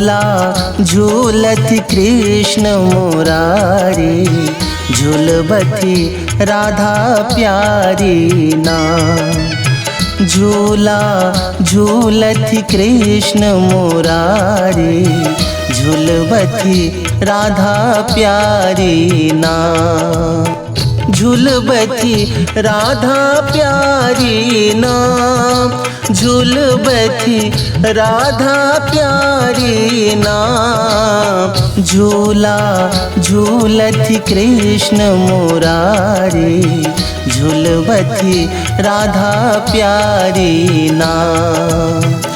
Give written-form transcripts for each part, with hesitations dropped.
झूला झूलत कृष्ण मुरारी, झूलबती राधा प्यारी ना। झूला झूलत कृष्ण मुरारी, झूलबती राधा प्यारी ना। झूलबती राधा प्यारी ना, झूलबती राधा प्यारी ना। झूला झूलत कृष्ण मुरारी, झूलबती राधा प्यारी ना।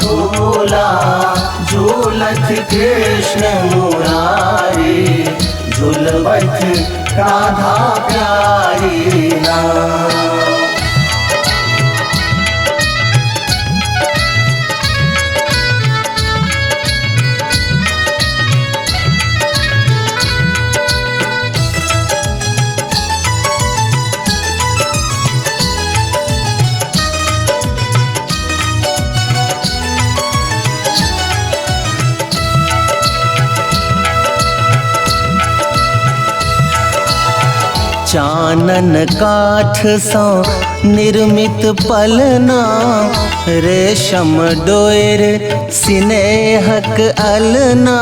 झूला झूलत कृष्ण मुरारी, झूलबती राधा प्यारी ना। चानन काठ सौ निर्मित पलना, रेशम डोर स्नेहक अलना।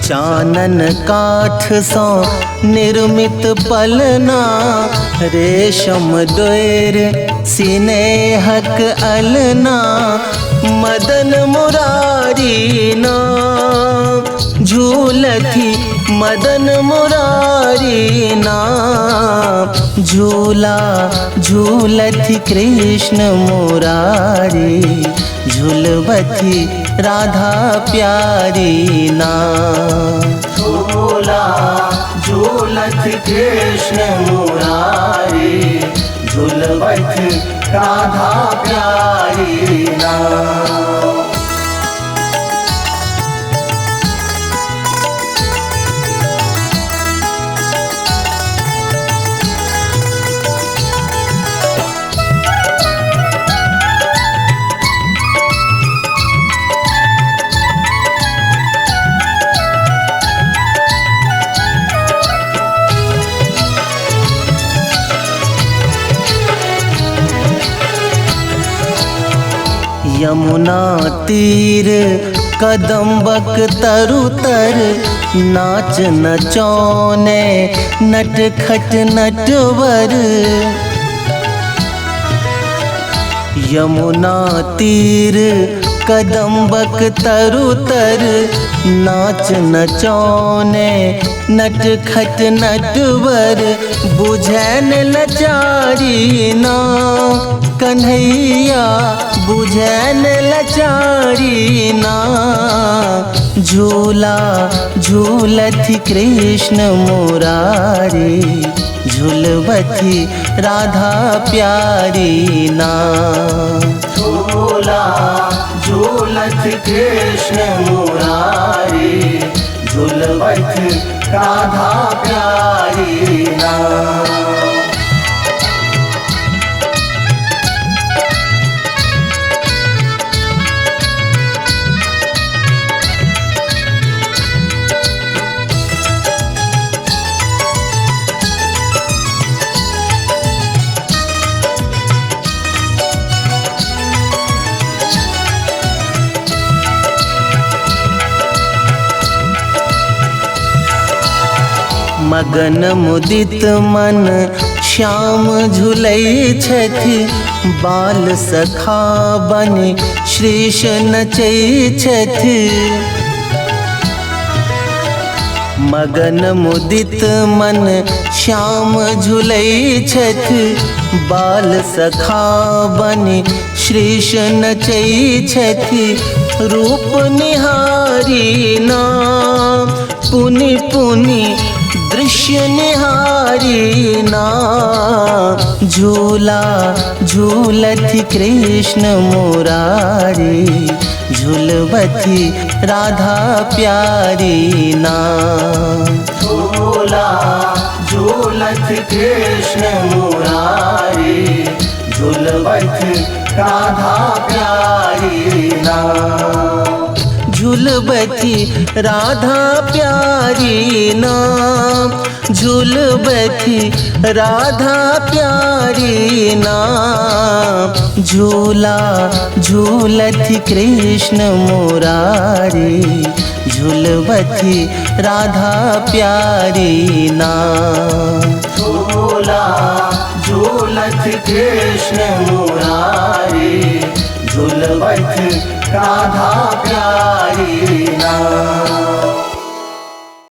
चानन काठ सौ निर्मित पलना, रेशम डोर स्नेहक अलना। मदन मुरारी ना, झूलती मदन मुरारी ना। झूला झूलती कृष्ण मुरारी, झूलबती राधा प्यारी ना। झूला झूलती कृष्ण मुरारी, झूलबती राधा प्यारी ना। यमुना तीर कदम्बक तरुतर, नाच नचौने नटखट नटवर। यमुना तीर कदम्बक तरुतर, नाच नचौने नटखट नटवर। बुझैन लचारी ना कन्हैया, बुझैन लचारी ना। झूला झूलती कृष्ण मुरारी, झूलबती राधा प्यारी ना। झूला झूलती कृष्ण मुरारी, झूलबती राधा प्यारी ना। मगन मुदित मन श्याम झुलै छथि, बाल सखा बनि श्रीश नचै छथि। मगन मुदित मन श्याम झुलै छथि, बाल सखा बनि श्रीश नचै छथि। रूप निहारी ना पुनि पुनि दृश्य निहारी ना। झूला झूलती कृष्ण मुरारी, झूलबती राधा प्यारी ना। झूला झूलती कृष्ण मुरारी, झुलवत राधा प्यारी ना। झुलबती राधा प्यारी नाम, झुलबती राधा प्यारी नाम। झूला झूलती कृष्ण मुरारी, झुलबती राधा प्यारी नाम। झूला झूलती कृष्ण मुरारी, झुलबती राधा प्यारी ना।